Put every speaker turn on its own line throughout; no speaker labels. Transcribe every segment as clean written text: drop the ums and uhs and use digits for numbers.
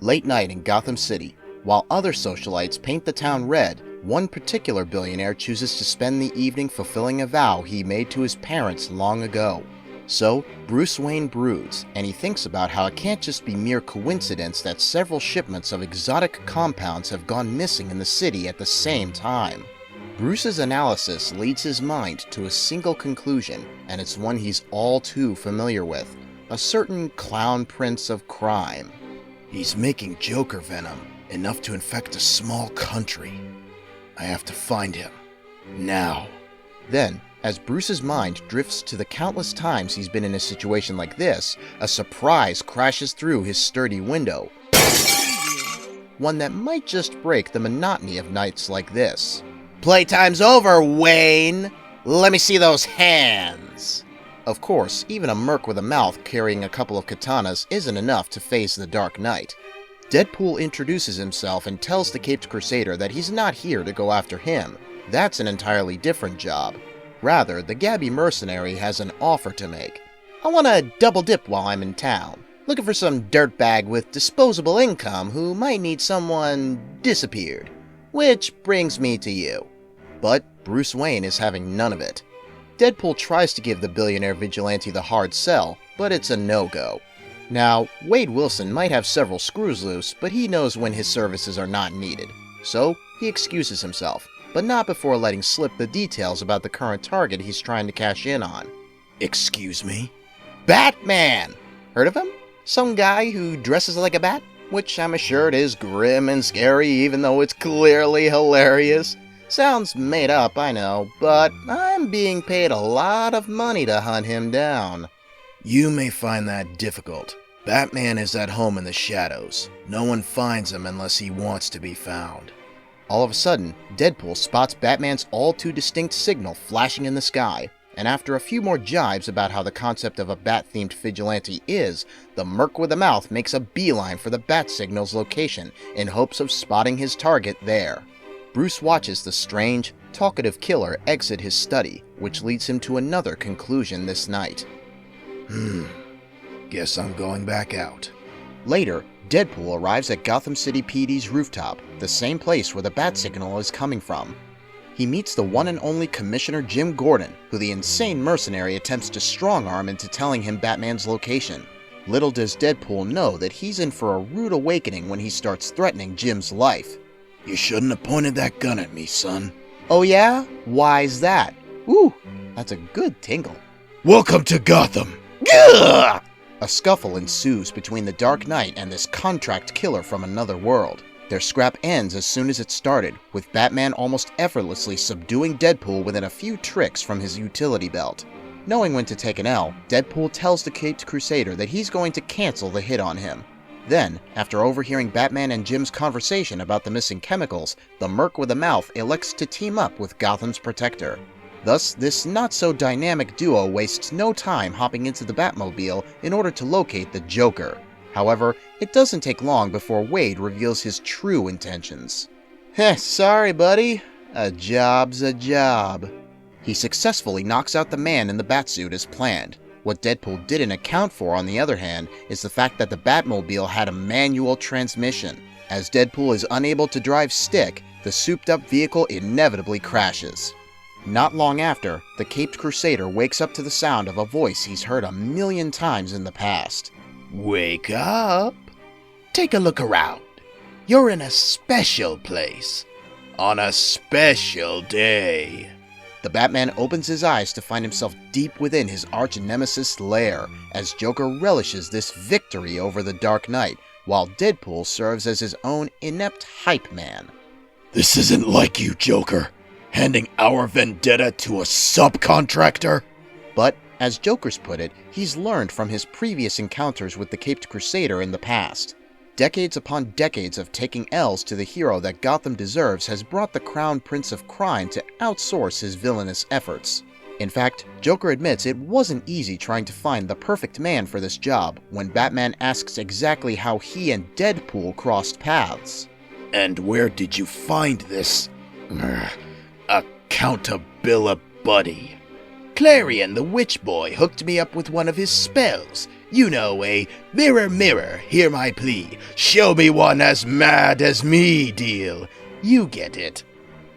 Late night in Gotham City. While other socialites paint the town red, one particular billionaire chooses to spend the evening fulfilling a vow he made to his parents long ago. So, Bruce Wayne broods, and he thinks about how it can't just be mere coincidence that several shipments of exotic compounds have gone missing in the city at the same time. Bruce's analysis leads his mind to a single conclusion, and it's one he's all too familiar with: a certain clown prince of crime.
He's making Joker venom, enough to infect a small country. I have to find him. Now.
Then, as Bruce's mind drifts to the countless times he's been in a situation like this, a surprise crashes through his sturdy window. One that might just break the monotony of nights like this. "Playtime's over, Wayne! Let me see those hands!" Of course, even a merc with a mouth carrying a couple of katanas isn't enough to face the Dark Knight. Deadpool introduces himself and tells the Caped Crusader that he's not here to go after him. That's an entirely different job. Rather, the Gabby mercenary has an offer to make. "I want to double dip while I'm in town. Looking for some dirtbag with disposable income who might need someone disappeared. Which brings me to you." But Bruce Wayne is having none of it. Deadpool tries to give the billionaire vigilante the hard sell, but it's a no-go. Now, Wade Wilson might have several screws loose, but he knows when his services are not needed. So, he excuses himself, but not before letting slip the details about the current target he's trying to cash in on.
Excuse me?
Batman! Heard of him? Some guy who dresses like a bat? Which I'm assured is grim and scary even though it's clearly hilarious. Sounds made up, I know, but I'm being paid a lot of money to hunt him down.
You may find that difficult. Batman is at home in the shadows. No one finds him unless he wants to be found.
All of a sudden, Deadpool spots Batman's all-too-distinct signal flashing in the sky, and after a few more jibes about how the concept of a bat-themed vigilante is, the merc with a mouth makes a beeline for the bat signal's location in hopes of spotting his target there. Bruce watches the strange, talkative killer exit his study, which leads him to another conclusion this night.
Guess I'm going back out.
Later, Deadpool arrives at Gotham City PD's rooftop, the same place where the bat signal is coming from. He meets the one and only Commissioner Jim Gordon, who the insane mercenary attempts to strong-arm into telling him Batman's location. Little does Deadpool know that he's in for a rude awakening when he starts threatening Jim's life.
You shouldn't have pointed that gun at me, son.
Oh yeah? Why's that? Ooh, that's a good tingle.
Welcome to Gotham!
Gah! A scuffle ensues between the Dark Knight and this contract killer from another world. Their scrap ends as soon as it started, with Batman almost effortlessly subduing Deadpool within a few tricks from his utility belt. Knowing when to take an L, Deadpool tells the Caped Crusader that he's going to cancel the hit on him. Then, after overhearing Batman and Jim's conversation about the missing chemicals, the merc with a mouth elects to team up with Gotham's protector. Thus, this not-so-dynamic duo wastes no time hopping into the Batmobile in order to locate the Joker. However, it doesn't take long before Wade reveals his true intentions. Heh, sorry buddy, a job's a job. He successfully knocks out the man in the Batsuit as planned. What Deadpool didn't account for, on the other hand, is the fact that the Batmobile had a manual transmission. As Deadpool is unable to drive stick, the souped-up vehicle inevitably crashes. Not long after, the Caped Crusader wakes up to the sound of a voice he's heard 1,000,000 times in the past.
Wake up! Take a look around. You're in a special place. On a special day.
The Batman opens his eyes to find himself deep within his arch-nemesis lair, as Joker relishes this victory over the Dark Knight, while Deadpool serves as his own inept hype man.
This isn't like you, Joker. Handing our vendetta to a subcontractor?
But, as Joker's put it, he's learned from his previous encounters with the Caped Crusader in the past. Decades upon decades of taking L's to the hero that Gotham deserves has brought the Crown Prince of Crime to outsource his villainous efforts. In fact, Joker admits it wasn't easy trying to find the perfect man for this job when Batman asks exactly how he and Deadpool crossed paths.
And where did you find this accountability? Clarion the Witch Boy hooked me up with one of his spells. You know, a mirror, mirror, hear my plea. Show me one as mad as me deal. You get it.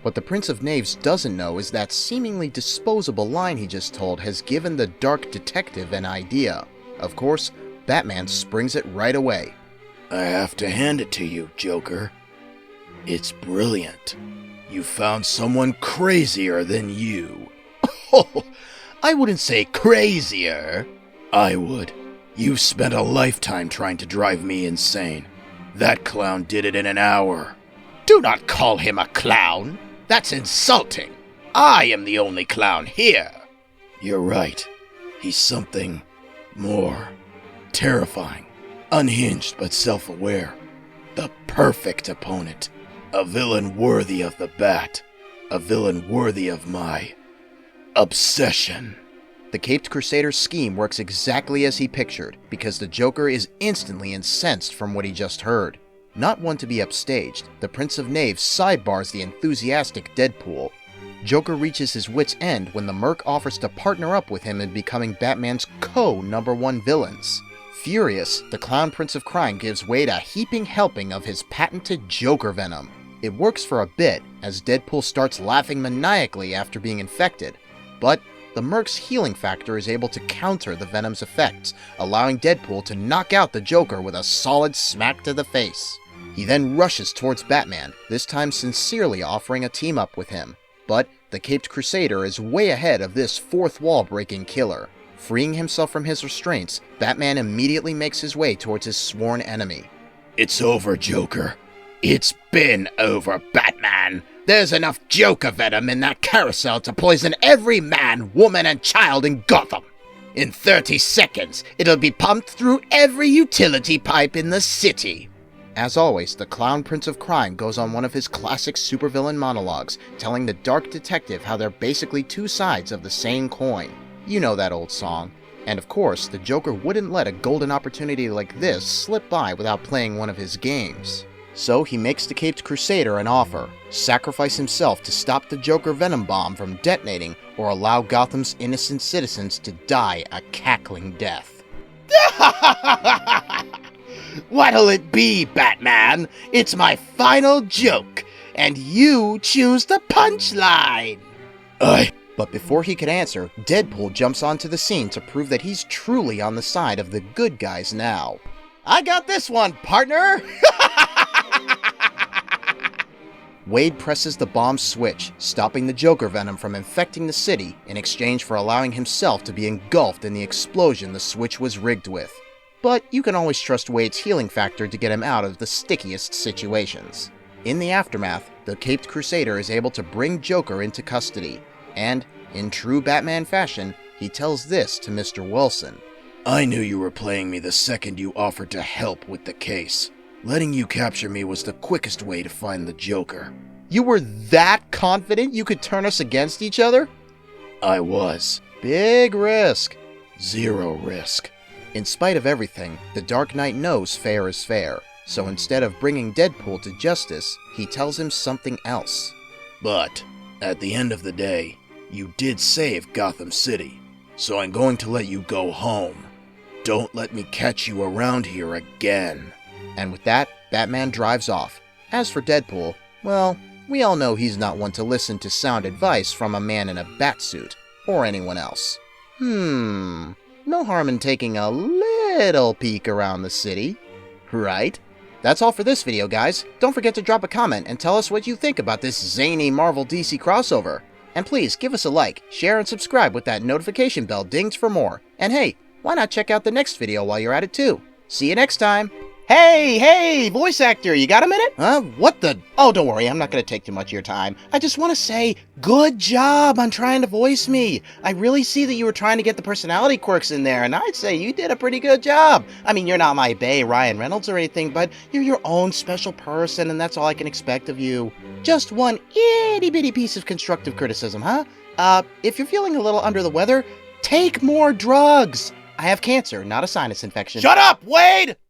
What the Prince of Knaves doesn't know is that seemingly disposable line he just told has given the dark detective an idea. Of course, Batman springs it right away.
I have to hand it to you, Joker. It's brilliant. You found someone crazier than you. Oh, I wouldn't say crazier. I would. You've spent a lifetime trying to drive me insane. That clown did it in an hour. Do not call him a clown. That's insulting. I am the only clown here. You're right. He's something more terrifying, unhinged but self-aware. The perfect opponent. A villain worthy of the Bat. A villain worthy of my obsession.
The Caped Crusader's scheme works exactly as he pictured, because the Joker is instantly incensed from what he just heard. Not one to be upstaged, the Prince of Knaves sidebars the enthusiastic Deadpool. Joker reaches his wit's end when the Merc offers to partner up with him in becoming Batman's co-number-1 villains. Furious, the Clown Prince of Crime gives Wade a heaping helping of his patented Joker venom. It works for a bit, as Deadpool starts laughing maniacally after being infected, but the Merc's healing factor is able to counter the venom's effects, allowing Deadpool to knock out the Joker with a solid smack to the face. He then rushes towards Batman, this time sincerely offering a team-up with him. But the Caped Crusader is way ahead of this fourth-wall-breaking killer. Freeing himself from his restraints, Batman immediately makes his way towards his sworn enemy.
It's over, Joker. It's been over, Batman. There's enough Joker venom in that carousel to poison every man, woman, and child in Gotham. In 30 seconds, it'll be pumped through every utility pipe in the city.
As always, the Clown Prince of Crime goes on one of his classic supervillain monologues, telling the dark detective how they're basically two sides of the same coin. You know that old song. And of course, the Joker wouldn't let a golden opportunity like this slip by without playing one of his games. So he makes the Caped Crusader an offer: sacrifice himself to stop the Joker Venom Bomb from detonating or allow Gotham's innocent citizens to die a cackling death.
What'll it be, Batman? It's my final joke, and you choose the punchline.
But before he could answer, Deadpool jumps onto the scene to prove that he's truly on the side of the good guys now.
I got this one, partner!
Wade presses the bomb switch, stopping the Joker venom from infecting the city in exchange for allowing himself to be engulfed in the explosion the switch was rigged with. But you can always trust Wade's healing factor to get him out of the stickiest situations. In the aftermath, the Caped Crusader is able to bring Joker into custody, and, in true Batman fashion, he tells this to Mr. Wilson.
I knew you were playing me the second you offered to help with the case. Letting you capture me was the quickest way to find the Joker.
You were that confident you could turn us against each other?
I was.
Big risk.
Zero risk.
In spite of everything, the Dark Knight knows fair is fair, so instead of bringing Deadpool to justice, he tells him something else.
But, at the end of the day, you did save Gotham City, so I'm going to let you go home. Don't let me catch you around here again.
And with that, Batman drives off. As for Deadpool, well, we all know he's not one to listen to sound advice from a man in a batsuit, or anyone else. No harm in taking a little peek around the city, right? That's all for this video, guys. Don't forget to drop a comment and tell us what you think about this zany Marvel DC crossover. And please, give us a like, share, and subscribe with that notification bell dinged for more. And hey, why not check out the next video while you're at it too? See you next time! Hey, voice actor, you got a minute? What the? Oh, don't worry, I'm not going to take too much of your time. I just want to say, good job on trying to voice me. I really see that you were trying to get the personality quirks in there, and I'd say you did a pretty good job. I mean, you're not my bae Ryan Reynolds or anything, but you're your own special person, and that's all I can expect of you. Just one itty-bitty piece of constructive criticism, huh? If you're feeling a little under the weather, take more drugs. I have cancer, not a sinus infection.
Shut up, Wade!